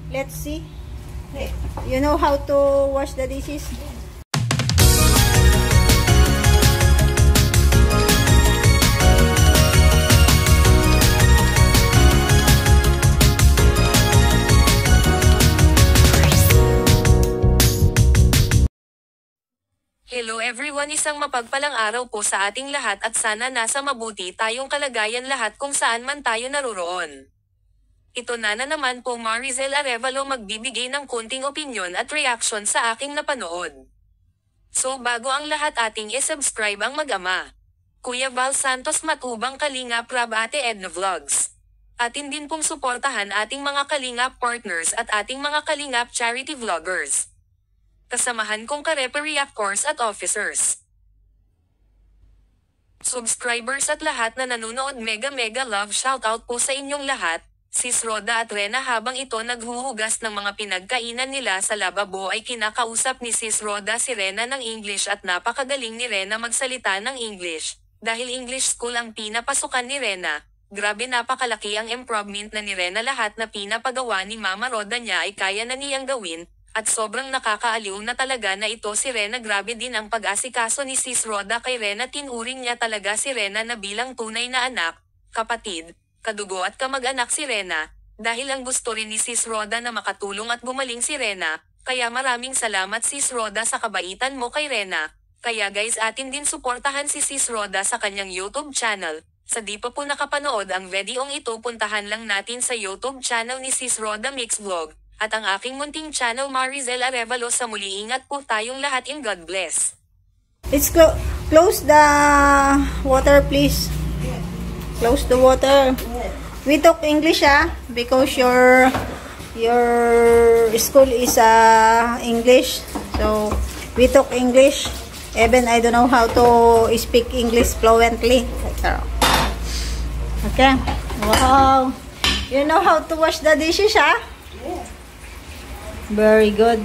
Let's see. You know how to wash the dishes? Hello everyone, isang mapagpalang araw po sa ating lahat at sana nasa mabuti tayong kalagayan lahat kung saan man tayo naroroon. Ito na naman po Marizel Arevalo magbibigay ng konting opinyon at reaction sa aking napanood. So bago ang lahat ating i-subscribe ang mag-ama, Kuya Val Santos Matubang Kalingap Rab Ate Edna Vlogs. Atin din pong suportahan ating mga Kalingap partners at ating mga Kalingap charity vloggers. Kasamahan kong ka-referee course at officers. Subscribers at lahat na nanonood mega love shoutout po sa inyong lahat. Sis Roda at Rena habang ito naghuhugas ng mga pinagkainan nila sa lababo ay kinakausap ni Sis Roda si Rena ng English at napakagaling ni Rena magsalita ng English. Dahil English school ang pinapasukan ni Rena, grabe napakalaki ang improvement na ni Rena lahat na pinapagawa ni Mama Roda niya ay kaya na niyang gawin. At sobrang nakakaaliw na talaga na ito si Rena grabe din ang pag-asikaso ni Sis Roda kay Rena tinuring niya talaga si Rena na bilang tunay na anak, kapatid, kadugo at kamag-anak si Rena, dahil ang gusto rin ni Sis Roda na makatulong at gumaling si Rena, kaya maraming salamat Sis Roda sa kabaitan mo kay Rena, kaya guys atin din suportahan si Sis Roda sa kanyang YouTube channel. Sa di pa po nakapanood ang videong ito puntahan lang natin sa YouTube channel ni Sis Roda Mix Vlog. At ang aking munting channel Marizel Arevalo sa muli ingat po tayong lahat in God bless. Let's close the water please. Close the water. We talk English because your school is English. So we talk English. Even I don't know how to speak English fluently. Okay. Wow. You know how to wash the dishes, Yes. Very good.